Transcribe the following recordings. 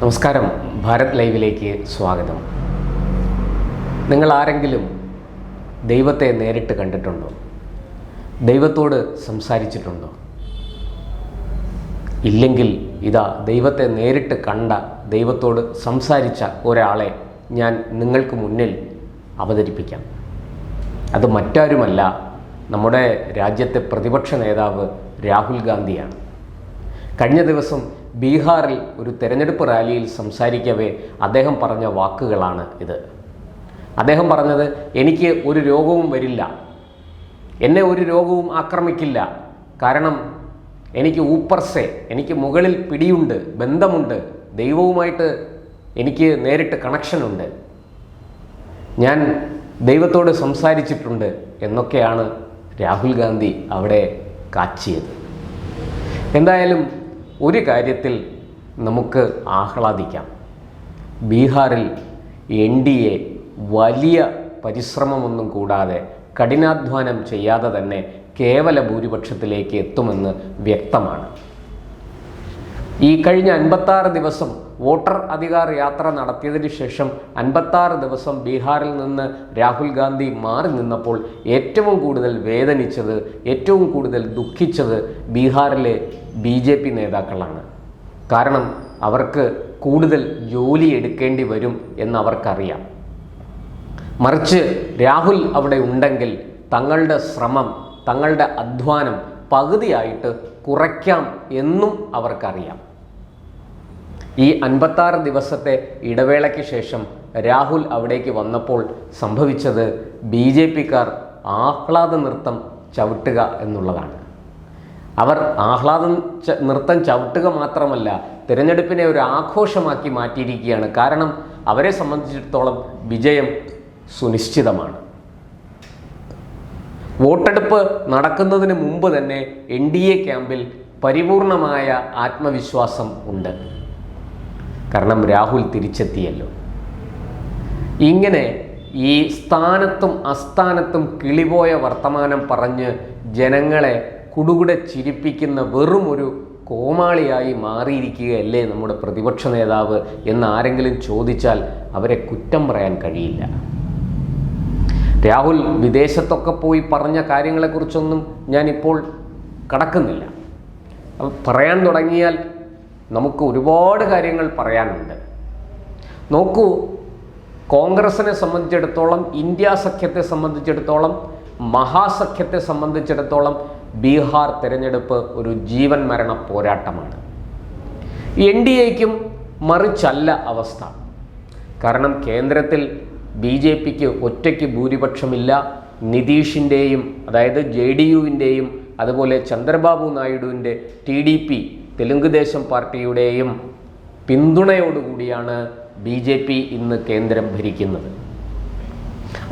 നമസ്കാരം, ഭാരത് ലൈവിലേക്ക് സ്വാഗതം. നിങ്ങൾ ആരെങ്കിലും ദൈവത്തെ നേരിട്ട് കണ്ടിട്ടുണ്ടോ? ദൈവത്തോട് സംസാരിച്ചിട്ടുണ്ടോ? ഇല്ലെങ്കിൽ ഇതാ ദൈവത്തെ നേരിട്ട് കണ്ട, ദൈവത്തോട് സംസാരിച്ച ഒരാളെ ഞാൻ നിങ്ങൾക്ക് മുന്നിൽ അവതരിപ്പിക്കാം. അത് മറ്റാരുമല്ല, നമ്മുടെ രാജ്യത്തെ പ്രതിപക്ഷ നേതാവ് രാഹുൽ ഗാന്ധിയാണ്. കഴിഞ്ഞ ദിവസം ബീഹാറിൽ ഒരു തെരഞ്ഞെടുപ്പ് റാലിയിൽ സംസാരിക്കവേ അദ്ദേഹം പറഞ്ഞ വാക്കുകളാണ് ഇത്. അദ്ദേഹം പറഞ്ഞത്, എനിക്ക് ഒരു രോഗവും വരില്ല, എന്നെ ഒരു രോഗവും ആക്രമിക്കില്ല, കാരണം എനിക്ക് ഊപ്പർസെ, എനിക്ക് മുകളിൽ പിടിയുണ്ട്, ബന്ധമുണ്ട്, ദൈവവുമായിട്ട് എനിക്ക് നേരിട്ട് കണക്ഷനുണ്ട്, ഞാൻ ദൈവത്തോട് സംസാരിച്ചിട്ടുണ്ട് എന്നൊക്കെയാണ് രാഹുൽ ഗാന്ധി അവിടെ കാച്ചിയത്. എന്തായാലും ഒരു കാര്യത്തിൽ നമുക്ക് ആഹ്ലാദിക്കാം. ബീഹാറിൽ NDA വലിയ പരിശ്രമമൊന്നും കൂടാതെ, കഠിനാധ്വാനം ചെയ്യാതെ തന്നെ കേവല ഭൂരിപക്ഷത്തിലേക്ക് എത്തുമെന്ന് വ്യക്തമാണ്. ഈ കഴിഞ്ഞ 56 ദിവസം വോട്ടർ അധികാർ യാത്ര നടത്തിയതിന് ശേഷം 56 ദിവസം ബീഹാറിൽ നിന്ന് രാഹുൽ ഗാന്ധി മാറി നിന്നപ്പോൾ ഏറ്റവും കൂടുതൽ വേദനിച്ചത്, ഏറ്റവും കൂടുതൽ ദുഃഖിച്ചത് ബീഹാറിലെ BJP നേതാക്കളാണ്. കാരണം അവർക്ക് കൂടുതൽ ജോലി എടുക്കേണ്ടി വരും എന്നവർക്കറിയാം. മറിച്ച് രാഹുൽ അവിടെ ഉണ്ടെങ്കിൽ തങ്ങളുടെ ശ്രമം, തങ്ങളുടെ അധ്വാനം പകുതിയായിട്ട് കുറയ്ക്കാം എന്നും അവർക്കറിയാം. ഈ 56 ദിവസത്തെ ഇടവേളയ്ക്ക് ശേഷം രാഹുൽ അവിടേക്ക് വന്നപ്പോൾ സംഭവിച്ചത് BJPക്കാർ ആഹ്ലാദ നൃത്തം ചവിട്ടുക എന്നുള്ളതാണ്. അവർ ആഹ്ലാദ നൃത്തം ചവിട്ടുക മാത്രമല്ല, തിരഞ്ഞെടുപ്പിനെ ഒരു ആഘോഷമാക്കി മാറ്റിയിരിക്കുകയാണ്. കാരണം അവരെ സംബന്ധിച്ചിടത്തോളം വിജയം സുനിശ്ചിതമാണ്. വോട്ടെടുപ്പ് നടക്കുന്നതിന് മുമ്പ് തന്നെ NDA ക്യാമ്പിൽ പരിപൂർണമായ ആത്മവിശ്വാസം ഉണ്ട്. കാരണം രാഹുൽ തിരിച്ചെത്തിയല്ലോ. ഇങ്ങനെ ഈ സ്ഥാനത്തും അസ്ഥാനത്തും കിളിപോയ വർത്തമാനം പറഞ്ഞ് ജനങ്ങളെ കുടുകുടെ ചിരിപ്പിക്കുന്ന വെറും ഒരു കോമാളിയായി മാറിയിരിക്കുകയല്ലേ നമ്മുടെ പ്രതിപക്ഷ നേതാവ് എന്ന് ആരെങ്കിലും ചോദിച്ചാൽ അവരെ കുറ്റം പറയാൻ കഴിയില്ല. രാഹുൽ വിദേശത്തൊക്കെ പോയി പറഞ്ഞ കാര്യങ്ങളെക്കുറിച്ചൊന്നും ഞാനിപ്പോൾ കടക്കുന്നില്ല. പറയാൻ തുടങ്ങിയാൽ നമുക്ക് ഒരുപാട് കാര്യങ്ങൾ പറയാനുണ്ട്. നോക്കൂ, കോൺഗ്രസിനെ സംബന്ധിച്ചിടത്തോളം, ഇന്ത്യ സഖ്യത്തെ സംബന്ധിച്ചിടത്തോളം, മഹാസഖ്യത്തെ സംബന്ധിച്ചിടത്തോളം ബീഹാർ തെരഞ്ഞെടുപ്പ് ഒരു ജീവൻ മരണ പോരാട്ടമാണ്. NDAയ്ക്കും മറിച്ചല്ല അവസ്ഥ. കാരണം കേന്ദ്രത്തിൽ BJPക്ക് ഒറ്റയ്ക്ക് ഭൂരിപക്ഷമില്ല. നിതീഷിൻ്റെയും, അതായത് JDUവിൻ്റെയും, അതുപോലെ ചന്ദ്രബാബു നായിഡുവിൻ്റെ TDP തെലുങ്ക് ദേശം പാർട്ടിയുടെയും പിന്തുണയോടുകൂടിയാണ് BJP ഇന്ന് കേന്ദ്രം ഭരിക്കുന്നത്.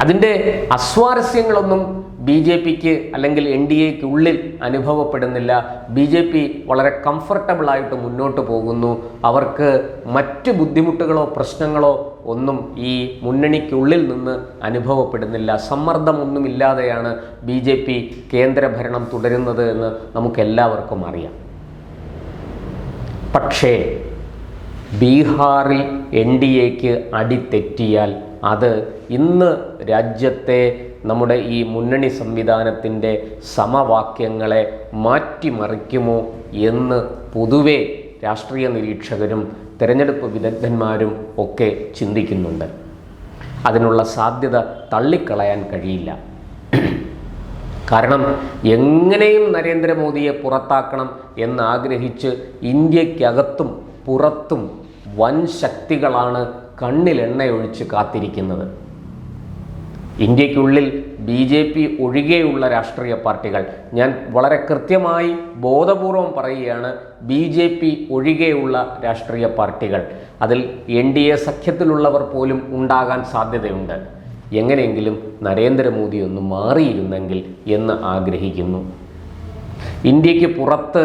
അതിൻ്റെ അസ്വാരസ്യങ്ങളൊന്നും BJPക്ക് അല്ലെങ്കിൽ NDAയ്ക്ക് ഉള്ളിൽ അനുഭവപ്പെടുന്നില്ല. BJP വളരെ കംഫർട്ടബിളായിട്ട് മുന്നോട്ട് പോകുന്നു. അവർക്ക് മറ്റ് ബുദ്ധിമുട്ടുകളോ പ്രശ്നങ്ങളോ ഒന്നും ഈ മുന്നണിക്കുള്ളിൽ നിന്ന് അനുഭവപ്പെടുന്നില്ല. സമ്മർദ്ദമൊന്നുമില്ലാതെയാണ് BJP കേന്ദ്രഭരണം തുടരുന്നത് എന്ന് നമുക്കെല്ലാവർക്കും അറിയാം. പക്ഷേ ബീഹാറിൽ NDAയ്ക്ക് അടിതെറ്റിയാൽ അത് ഇന്ന് രാജ്യത്തെ നമ്മുടെ ഈ മുന്നണി സംവിധാനത്തിൻ്റെ സമവാക്യങ്ങളെ മാറ്റിമറിക്കുമോ എന്ന് പൊതുവെ രാഷ്ട്രീയ നിരീക്ഷകരും തെരഞ്ഞെടുപ്പ് വിദഗ്ധന്മാരും ഒക്കെ ചിന്തിക്കുന്നുണ്ട്. അതിനുള്ള സാധ്യത തള്ളിക്കളയാൻ കഴിയില്ല. കാരണം എങ്ങനെയും നരേന്ദ്രമോദിയെ പുറത്താക്കണം എന്നാഗ്രഹിച്ച് ഇന്ത്യക്കകത്തും പുറത്തും വൻ ശക്തികളാണ് കണ്ണിലെണ്ണയൊഴിച്ച് കാത്തിരിക്കുന്നത്. ഇന്ത്യക്കുള്ളിൽ BJP ഒഴികെയുള്ള രാഷ്ട്രീയ പാർട്ടികൾ, ഞാൻ വളരെ കൃത്യമായി ബോധപൂർവം പറയുകയാണ്, BJP ഒഴികെയുള്ള രാഷ്ട്രീയ പാർട്ടികൾ, അതിൽ NDA സഖ്യത്തിലുള്ളവർ പോലും ഉണ്ടാകാൻ സാധ്യതയുണ്ട്. എങ്ങനെയെങ്കിലും നരേന്ദ്രമോദി ഒന്ന് മാറിയിരുന്നെങ്കിൽ എന്ന് ആഗ്രഹിക്കുന്നു. ഇന്ത്യക്ക് പുറത്ത്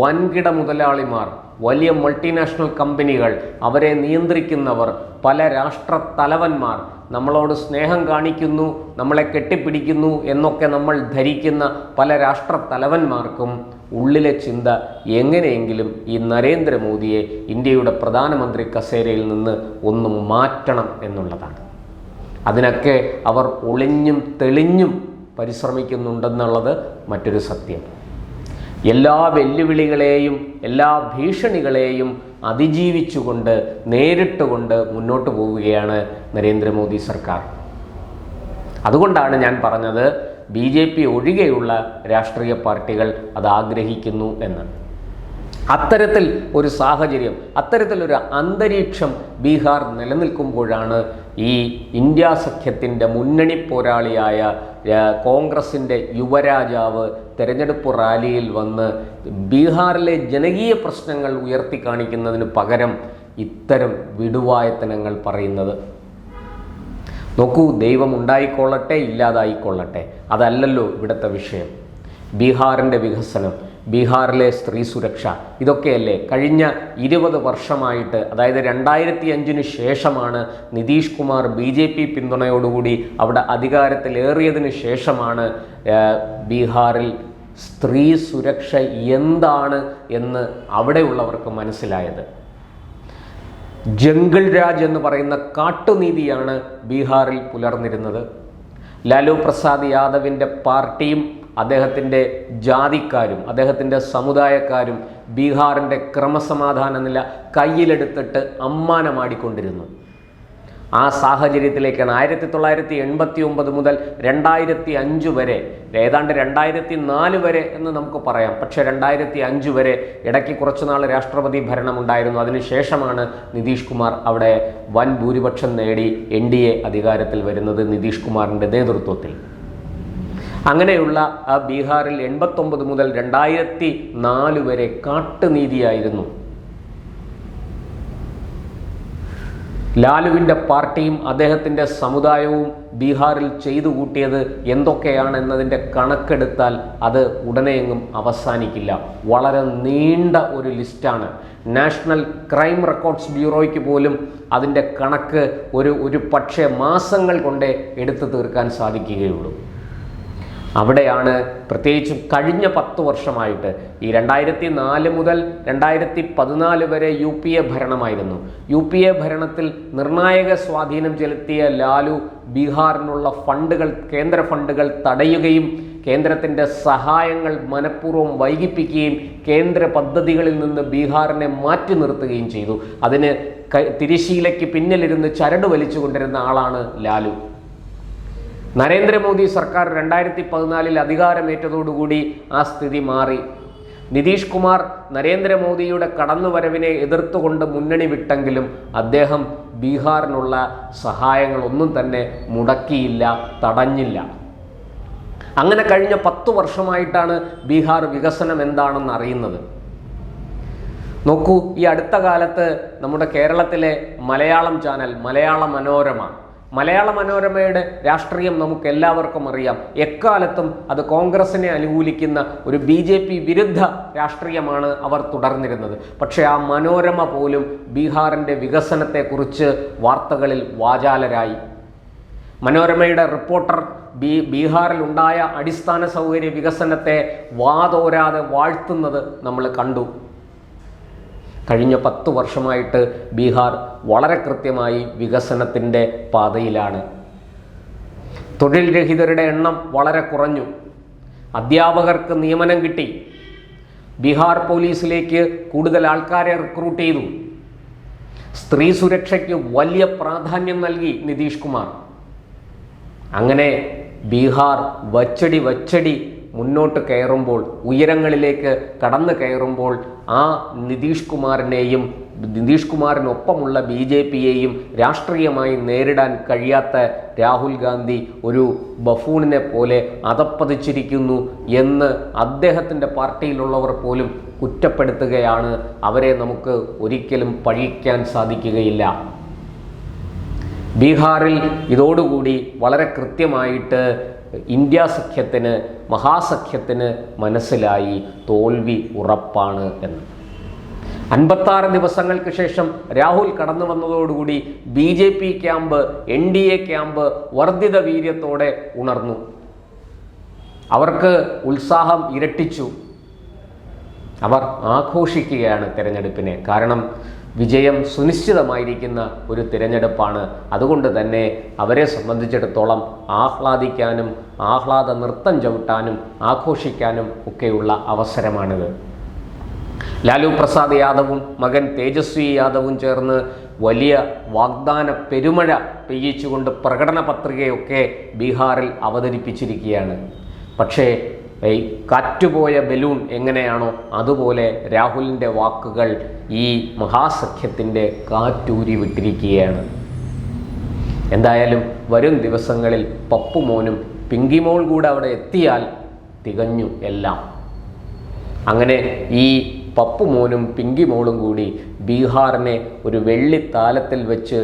വൻകിട മുതലാളിമാർ, വലിയ മൾട്ടിനാഷണൽ കമ്പനികൾ, അവരെ നിയന്ത്രിക്കുന്നവർ, പല രാഷ്ട്ര തലവന്മാർ നമ്മളോട് സ്നേഹം കാണിക്കുന്നു, നമ്മളെ കെട്ടിപ്പിടിക്കുന്നു എന്നൊക്കെ നമ്മൾ ധരിക്കുന്ന പല രാഷ്ട്ര തലവന്മാർക്കും ഉള്ളിലെ ചിന്ത എങ്ങനെയെങ്കിലും ഈ നരേന്ദ്രമോദിയെ ഇന്ത്യയുടെ പ്രധാനമന്ത്രി കസേരയിൽ നിന്ന് ഒന്ന് മാറ്റണം എന്നുള്ളതാണ്. അതിനൊക്കെ അവർ ഒളിഞ്ഞും തെളിഞ്ഞും പരിശ്രമിക്കുന്നുണ്ടെന്നുള്ളത് മറ്റൊരു സത്യം. എല്ലാ വെല്ലുവിളികളെയും എല്ലാ ഭീഷണികളെയും അതിജീവിച്ചുകൊണ്ട് നേരിട്ടുകൊണ്ട് മുന്നോട്ട് പോവുകയാണ് നരേന്ദ്രമോദി സർക്കാർ. അതുകൊണ്ടാണ് ഞാൻ പറഞ്ഞത് BJP ഒഴികെയുള്ള രാഷ്ട്രീയ പാർട്ടികൾ അത് ആഗ്രഹിക്കുന്നു എന്ന്. അത്തരത്തിൽ ഒരു സാഹചര്യം, അത്തരത്തിലൊരു അന്തരീക്ഷം ബീഹാർ നിലനിൽക്കുമ്പോഴാണ് ഈ ഇന്ത്യ സഖ്യത്തിൻ്റെ മുന്നണി പോരാളിയായ കോൺഗ്രസിൻ്റെ യുവരാജാവ് തെരഞ്ഞെടുപ്പ് റാലിയിൽ വന്ന് ബീഹാറിലെ ജനകീയ പ്രശ്നങ്ങൾ ഉയർത്തി കാണിക്കുന്നതിന് പകരം ഇത്തരം വിടുവായത്തനങ്ങൾ പറയുന്നത്. നോക്കൂ, ദൈവം ഉണ്ടായിക്കൊള്ളട്ടെ ഇല്ലാതായിക്കൊള്ളട്ടെ, അതല്ലല്ലോ ഇവിടുത്തെ വിഷയം. ബീഹാറിൻ്റെ വികസനം, ബീഹാറിലെ സ്ത്രീ സുരക്ഷ, ഇതൊക്കെയല്ലേ കഴിഞ്ഞ 20 വർഷമായിട്ട്, അതായത് 2005 ശേഷമാണ് നിതീഷ് കുമാർ BJP പിന്തുണയോടുകൂടി അവിടെ അധികാരത്തിലേറിയതിന് ശേഷമാണ് ബീഹാറിൽ സ്ത്രീ സുരക്ഷ എന്താണ് എന്ന് അവിടെയുള്ളവർക്ക് മനസ്സിലായത്. ജംഗിൾ രാജ് എന്ന് പറയുന്ന കാട്ടുനീതിയാണ് ബീഹാറിൽ പുലർന്നിരുന്നത്. ലാലു പ്രസാദ് യാദവിൻ്റെ പാർട്ടിയും അദ്ദേഹത്തിൻ്റെ ജാതിക്കാരും അദ്ദേഹത്തിൻ്റെ സമുദായക്കാരും ബീഹാറിൻ്റെ ക്രമസമാധാന നില കയ്യിലെടുത്തിട്ട് അമ്മാനമാടിക്കൊണ്ടിരുന്നു. ആ സാഹചര്യത്തിലേക്കാണ് 1989 മുതൽ 2005 വരെ, ഏതാണ്ട് 2004 വരെ എന്ന് നമുക്ക് പറയാം, പക്ഷേ 2005 വരെ ഇടയ്ക്ക് കുറച്ചുനാൾ രാഷ്ട്രപതി ഭരണമുണ്ടായിരുന്നു. അതിനുശേഷമാണ് നിതീഷ് കുമാർ അവിടെ വൻ ഭൂരിപക്ഷം നേടി NDA അധികാരത്തിൽ വരുന്നത് നിതീഷ് കുമാറിൻ്റെ നേതൃത്വത്തിൽ. അങ്ങനെയുള്ള ആ ബീഹാറിൽ 89 മുതൽ 2004 വരെ കാട്ടുനീതിയായിരുന്നു. ലാലുവിൻ്റെ പാർട്ടിയും അദ്ദേഹത്തിൻ്റെ സമുദായവും ബീഹാറിൽ ചെയ്തു കൂട്ടിയത് എന്തൊക്കെയാണ് എന്നതിൻ്റെ കണക്കെടുത്താൽ അത് ഉടനെയെങ്ങും അവസാനിക്കില്ല. വളരെ നീണ്ട ഒരു ലിസ്റ്റാണ്. നാഷണൽ ക്രൈം റെക്കോർഡ്സ് ബ്യൂറോയ്ക്ക് പോലും അതിൻ്റെ കണക്ക് ഒരു പക്ഷേ മാസങ്ങൾ കൊണ്ടേ എടുത്തു തീർക്കാൻ സാധിക്കുകയുള്ളൂ. അവിടെയാണ് പ്രത്യേകിച്ചും കഴിഞ്ഞ 10 വർഷമായിട്ട്, ഈ 2004 മുതൽ 2014 വരെ UPA ഭരണമായിരുന്നു. UPA ഭരണത്തിൽ നിർണായക സ്വാധീനം ചെലുത്തിയ ലാലു ബീഹാറിനുള്ള ഫണ്ടുകൾ, കേന്ദ്ര ഫണ്ടുകൾ തടയുകയും കേന്ദ്രത്തിൻ്റെ സഹായങ്ങൾ മനഃപൂർവ്വം വൈകിപ്പിക്കുകയും കേന്ദ്ര പദ്ധതികളിൽ നിന്ന് ബീഹാറിനെ മാറ്റി നിർത്തുകയും ചെയ്തു. അതിന് തിരശ്ശീലയ്ക്ക് പിന്നിലിരുന്ന് ചരട് വലിച്ചുകൊണ്ടിരുന്ന ആളാണ് ലാലു. നരേന്ദ്രമോദി സർക്കാർ 2014 അധികാരമേറ്റതോടുകൂടി ആ സ്ഥിതി മാറി. നിതീഷ് കുമാർ നരേന്ദ്രമോദിയുടെ കടന്നുവരവിനെ എതിർത്തുകൊണ്ട് മുന്നണി വിട്ടെങ്കിലും അദ്ദേഹം ബീഹാറിനുള്ള സഹായങ്ങളൊന്നും തന്നെ മുടക്കിയില്ല, തടഞ്ഞില്ല. അങ്ങനെ കഴിഞ്ഞ 10 വർഷമായിട്ടാണ് ബീഹാർ വികസനം എന്താണെന്ന് അറിയുന്നത്. നോക്കൂ, ഈ അടുത്ത കാലത്ത് നമ്മുടെ കേരളത്തിലെ മലയാളം ചാനൽ മലയാള മനോരമയുടെ രാഷ്ട്രീയം നമുക്ക് എല്ലാവർക്കും അറിയാം. എക്കാലത്തും അത് കോൺഗ്രസിനെ അനുകൂലിക്കുന്ന ഒരു BJP വിരുദ്ധ രാഷ്ട്രീയമാണ് അവർ തുടർന്നിരുന്നത്. പക്ഷേ ആ മനോരമ പോലും ബീഹാറിൻ്റെ വികസനത്തെക്കുറിച്ച് വാർത്തകളിൽ വാചാലരായി. മനോരമയുടെ റിപ്പോർട്ടർ ബീഹാറിൽ ഉണ്ടായ അടിസ്ഥാന സൗകര്യ വികസനത്തെ വാതോരാതെ വാഴ്ത്തുന്നത് നമ്മൾ കണ്ടു. കഴിഞ്ഞ 10 വർഷമായിട്ട് ബീഹാർ വളരെ കൃത്യമായി വികസനത്തിൻ്റെ പാതയിലാണ്. തൊഴിൽ രഹിതരുടെ എണ്ണം വളരെ കുറഞ്ഞു. അധ്യാപകർക്ക് നിയമനം കിട്ടി. ബീഹാർ പോലീസിലേക്ക് കൂടുതൽ ആൾക്കാരെ റിക്രൂട്ട് ചെയ്തു. സ്ത്രീ സുരക്ഷയ്ക്ക് വലിയ പ്രാധാന്യം നൽകി നിതീഷ് കുമാർ. അങ്ങനെ ബീഹാർ വച്ചടി മുന്നോട്ട് കയറുമ്പോൾ, ഉയരങ്ങളിലേക്ക് കടന്നു കയറുമ്പോൾ, ആ നിതീഷ് കുമാറിനൊപ്പമുള്ള BJPയെയും രാഷ്ട്രീയമായി നേരിടാൻ കഴിയാത്ത രാഹുൽ ഗാന്ധി ഒരു ബഫൂണിനെ പോലെ അധപ്പതിച്ചിരിക്കുന്നു എന്ന് അദ്ദേഹത്തിൻ്റെ പാർട്ടിയിലുള്ളവർ പോലും കുറ്റപ്പെടുത്തുകയാണ്. അവരെ നമുക്ക് ഒരിക്കലും പഴിക്കാൻ സാധിക്കുകയില്ല. ബീഹാറിൽ ഇതോടുകൂടി വളരെ കൃത്യമായിട്ട് ഇന്ത്യ സഖ്യത്തിന്, മഹാസഖ്യത്തിന് മനസ്സിലായി തോൽവി ഉറപ്പാണ് എന്ന്. 56 ദിവസങ്ങൾക്ക് ശേഷം രാഹുൽ കടന്നു വന്നതോടുകൂടി BJP ക്യാമ്പ്, NDA ക്യാമ്പ് വർദ്ധിത വീര്യത്തോടെ ഉണർന്നു. അവർക്ക് ഉത്സാഹം ഇരട്ടിച്ചു. അവർ ആഘോഷിക്കുകയാണ് തിരഞ്ഞെടുപ്പിനെ. കാരണം വിജയം സുനിശ്ചിതമായിരിക്കുന്ന ഒരു തിരഞ്ഞെടുപ്പാണ്. അതുകൊണ്ട് തന്നെ അവരെ സംബന്ധിച്ചിടത്തോളം ആഹ്ലാദിക്കാനും ആഹ്ലാദ നൃത്തം ചവിട്ടാനും ആഘോഷിക്കാനും ഒക്കെയുള്ള അവസരമാണിത്. ലാലു പ്രസാദ് യാദവും മകൻ തേജസ്വി യാദവും ചേർന്ന് വലിയ വാഗ്ദാന പെരുമഴ പെയ്യിച്ചുകൊണ്ട് പ്രകടന പത്രികയൊക്കെ ബീഹാറിൽ അവതരിപ്പിച്ചിരിക്കുകയാണ്. പക്ഷേ ഈ കാറ്റുപോയ ബലൂൺ എങ്ങനെയാണോ അതുപോലെ രാഹുലിൻ്റെ വാക്കുകൾ ഈ മഹാസഖ്യത്തിൻ്റെ കാറ്റൂരി വിട്ടിരിക്കുകയാണ്. എന്തായാലും വരും ദിവസങ്ങളിൽ പപ്പുമോനും പിങ്കിമോൾ കൂടെ അവിടെ എത്തിയാൽ തികഞ്ഞു എല്ലാം. അങ്ങനെ ഈ പപ്പുമോനും പിങ്കിമോളും കൂടി ബീഹാറിനെ ഒരു വെള്ളിത്താലത്തിൽ വെച്ച്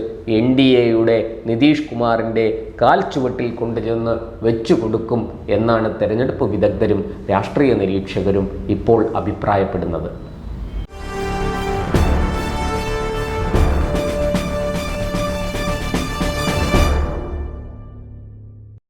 NDAയുടെ നിതീഷ് കുമാറിൻ്റെ കാൽച്ചുവട്ടിൽ കൊണ്ടുചെന്ന് വെച്ചു കൊടുക്കും എന്നാണ് തെരഞ്ഞെടുപ്പ് വിദഗ്ധരും രാഷ്ട്രീയ നിരീക്ഷകരും ഇപ്പോൾ അഭിപ്രായപ്പെടുന്നത്.